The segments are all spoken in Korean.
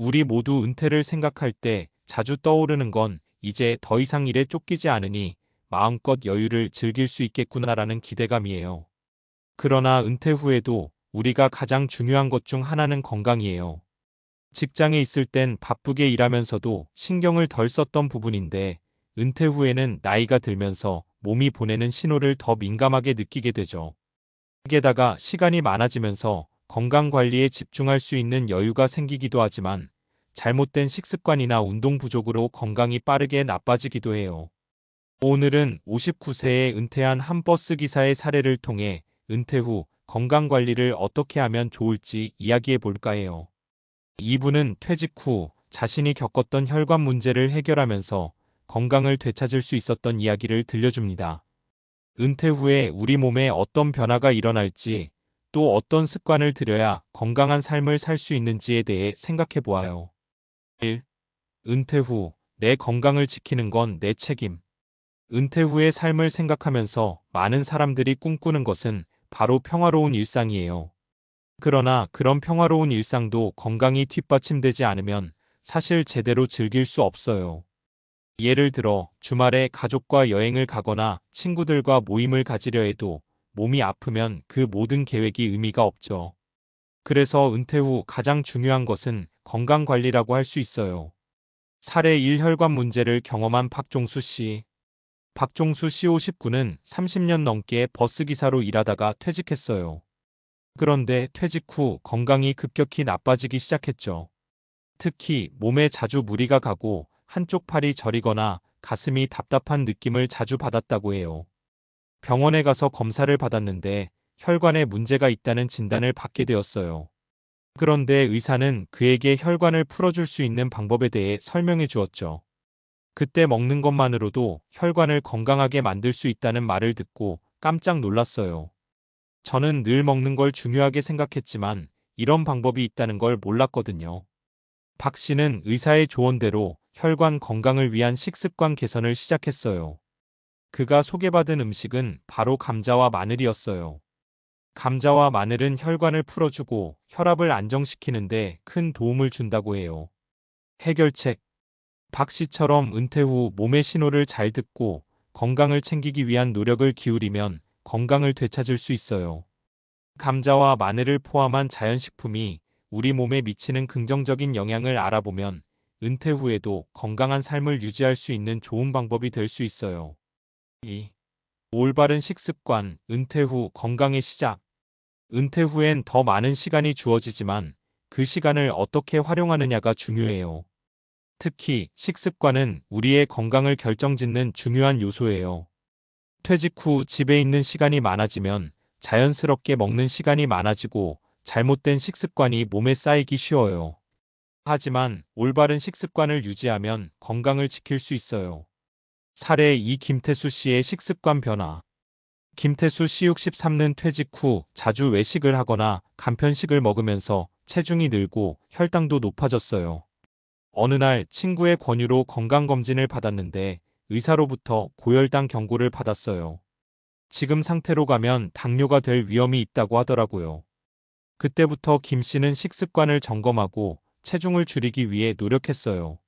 우리 모두 은퇴를 생각할 때 자주 떠오르는 건 이제 더 이상 일에 쫓기지 않으니 마음껏 여유를 즐길 수 있겠구나라는 기대감이에요. 그러나 은퇴 후에도 우리가 가장 중요한 것 중 하나는 건강이에요. 직장에 있을 땐 바쁘게 일하면서도 신경을 덜 썼던 부분인데 은퇴 후에는 나이가 들면서 몸이 보내는 신호를 더 민감하게 느끼게 되죠. 게다가 시간이 많아지면서 건강 관리에 집중할 수 있는 여유가 생기기도 하지만 잘못된 식습관이나 운동 부족으로 건강이 빠르게 나빠지기도 해요. 오늘은 59세에 은퇴한 한 버스 기사의 사례를 통해 은퇴 후 건강 관리를 어떻게 하면 좋을지 이야기해 볼까 해요. 이분은 퇴직 후 자신이 겪었던 혈관 문제를 해결하면서 건강을 되찾을 수 있었던 이야기를 들려줍니다. 은퇴 후에 우리 몸에 어떤 변화가 일어날지, 또 어떤 습관을 들여야 건강한 삶을 살 수 있는지에 대해 생각해 보아요. 1. 은퇴 후 내 건강을 지키는 건 내 책임. 은퇴 후의 삶을 생각하면서 많은 사람들이 꿈꾸는 것은 바로 평화로운 일상이에요. 그러나 그런 평화로운 일상도 건강이 뒷받침되지 않으면 사실 제대로 즐길 수 없어요. 예를 들어 주말에 가족과 여행을 가거나 친구들과 모임을 가지려 해도 몸이 아프면 그 모든 계획이 의미가 없죠. 그래서 은퇴 후 가장 중요한 것은 건강 관리라고 할 수 있어요. 사례 1 혈관 문제를 경험한 박종수 씨. 박종수 씨 59는 30년 넘게 버스기사로 일하다가 퇴직했어요. 그런데 퇴직 후 건강이 급격히 나빠지기 시작했죠. 특히 몸에 자주 무리가 가고 한쪽 팔이 저리거나 가슴이 답답한 느낌을 자주 받았다고 해요. 병원에 가서 검사를 받았는데 혈관에 문제가 있다는 진단을 받게 되었어요. 그런데 의사는 그에게 혈관을 풀어줄 수 있는 방법에 대해 설명해 주었죠. 그때 먹는 것만으로도 혈관을 건강하게 만들 수 있다는 말을 듣고 깜짝 놀랐어요. 저는 늘 먹는 걸 중요하게 생각했지만 이런 방법이 있다는 걸 몰랐거든요. 박 씨는 의사의 조언대로 혈관 건강을 위한 식습관 개선을 시작했어요. 그가 소개받은 음식은 바로 감자와 마늘이었어요. 감자와 마늘은 혈관을 풀어주고 혈압을 안정시키는데 큰 도움을 준다고 해요. 해결책. 박 씨처럼 은퇴 후 몸의 신호를 잘 듣고 건강을 챙기기 위한 노력을 기울이면 건강을 되찾을 수 있어요. 감자와 마늘을 포함한 자연식품이 우리 몸에 미치는 긍정적인 영향을 알아보면 은퇴 후에도 건강한 삶을 유지할 수 있는 좋은 방법이 될 수 있어요. 2. 올바른 식습관, 은퇴 후 건강의 시작. 은퇴 후엔 더 많은 시간이 주어지지만 그 시간을 어떻게 활용하느냐가 중요해요. 특히 식습관은 우리의 건강을 결정짓는 중요한 요소예요. 퇴직 후 집에 있는 시간이 많아지면 자연스럽게 먹는 시간이 많아지고 잘못된 식습관이 몸에 쌓이기 쉬워요. 하지만 올바른 식습관을 유지하면 건강을 지킬 수 있어요. 사례 2 김태수 씨의 식습관 변화. 김태수 씨 63는 퇴직 후 자주 외식을 하거나 간편식을 먹으면서 체중이 늘고 혈당도 높아졌어요. 어느 날 친구의 권유로 건강검진을 받았는데 의사로부터 고혈당 경고를 받았어요. 지금 상태로 가면 당뇨가 될 위험이 있다고 하더라고요. 그때부터 김 씨는 식습관을 점검하고 체중을 줄이기 위해 노력했어요.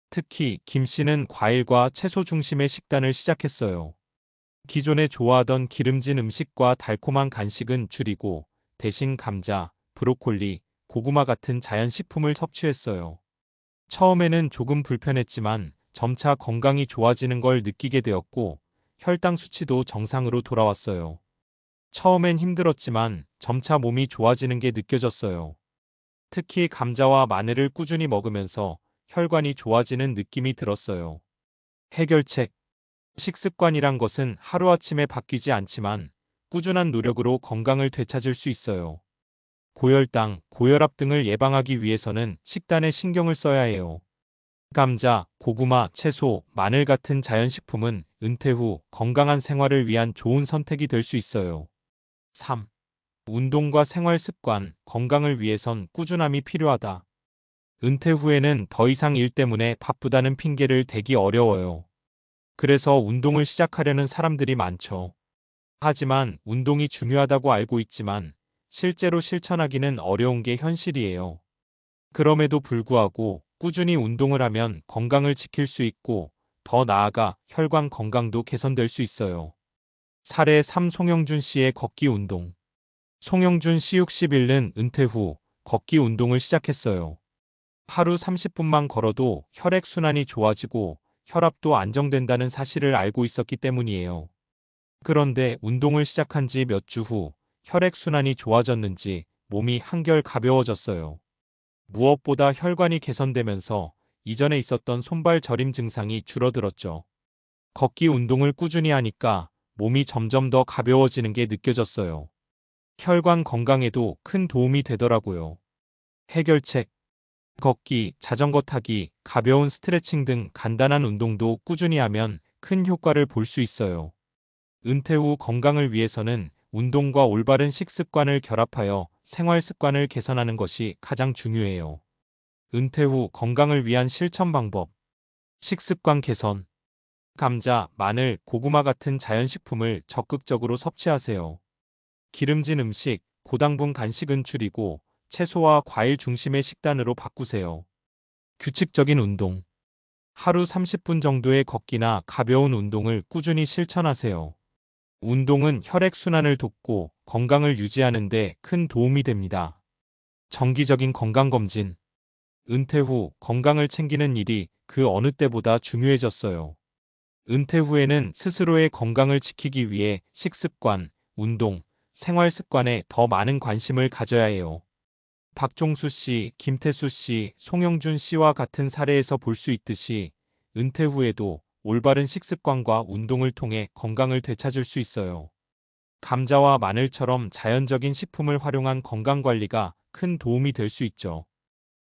특히 김 씨는 과일과 채소 중심의 식단을 시작했어요. 기존에 좋아하던 기름진 음식과 달콤한 간식은 줄이고 대신 감자, 브로콜리, 고구마 같은 자연식품을 섭취했어요. 처음에는 조금 불편했지만 점차 건강이 좋아지는 걸 느끼게 되었고 혈당 수치도 정상으로 돌아왔어요. 처음엔 힘들었지만 점차 몸이 좋아지는 게 느껴졌어요. 특히 감자와 마늘을 꾸준히 먹으면서 혈관이 좋아지는 느낌이 들었어요. 해결책. 식습관이란 것은 하루아침에 바뀌지 않지만 꾸준한 노력으로 건강을 되찾을 수 있어요. 고혈당, 고혈압 등을 예방하기 위해서는 식단에 신경을 써야 해요. 감자, 고구마, 채소, 마늘 같은 자연식품은 은퇴 후 건강한 생활을 위한 좋은 선택이 될 수 있어요. 3. 운동과 생활 습관, 건강을 위해선 꾸준함이 필요하다. 은퇴 후에는 더 이상 일 때문에 바쁘다는 핑계를 대기 어려워요. 그래서 운동을 시작하려는 사람들이 많죠. 하지만 운동이 중요하다고 알고 있지만 실제로 실천하기는 어려운 게 현실이에요. 그럼에도 불구하고 꾸준히 운동을 하면 건강을 지킬 수 있고 더 나아가 혈관 건강도 개선될 수 있어요. 사례 3 송영준 씨의 걷기 운동. 송영준 씨 60일은 은퇴 후 걷기 운동을 시작했어요. 하루 30분만 걸어도 혈액순환이 좋아지고 혈압도 안정된다는 사실을 알고 있었기 때문이에요. 그런데 운동을 시작한 지 몇 주 후 혈액순환이 좋아졌는지 몸이 한결 가벼워졌어요. 무엇보다 혈관이 개선되면서 이전에 있었던 손발 저림 증상이 줄어들었죠. 걷기 운동을 꾸준히 하니까 몸이 점점 더 가벼워지는 게 느껴졌어요. 혈관 건강에도 큰 도움이 되더라고요. 해결책: 걷기, 자전거 타기, 가벼운 스트레칭 등 간단한 운동도 꾸준히 하면 큰 효과를 볼 수 있어요. 은퇴 후 건강을 위해서는 운동과 올바른 식습관을 결합하여 생활 습관을 개선하는 것이 가장 중요해요. 은퇴 후 건강을 위한 실천 방법. 식습관 개선. 감자, 마늘, 고구마 같은 자연식품을 적극적으로 섭취하세요. 기름진 음식, 고당분 간식은 줄이고 채소와 과일 중심의 식단으로 바꾸세요. 규칙적인 운동. 하루 30분 정도의 걷기나 가벼운 운동을 꾸준히 실천하세요. 운동은 혈액순환을 돕고 건강을 유지하는 데 큰 도움이 됩니다. 정기적인 건강검진. 은퇴 후 건강을 챙기는 일이 그 어느 때보다 중요해졌어요. 은퇴 후에는 스스로의 건강을 지키기 위해 식습관, 운동, 생활 습관에 더 많은 관심을 가져야 해요. 박종수 씨, 김태수 씨, 송영준 씨와 같은 사례에서 볼 수 있듯이 은퇴 후에도 올바른 식습관과 운동을 통해 건강을 되찾을 수 있어요. 감자와 마늘처럼 자연적인 식품을 활용한 건강관리가 큰 도움이 될 수 있죠.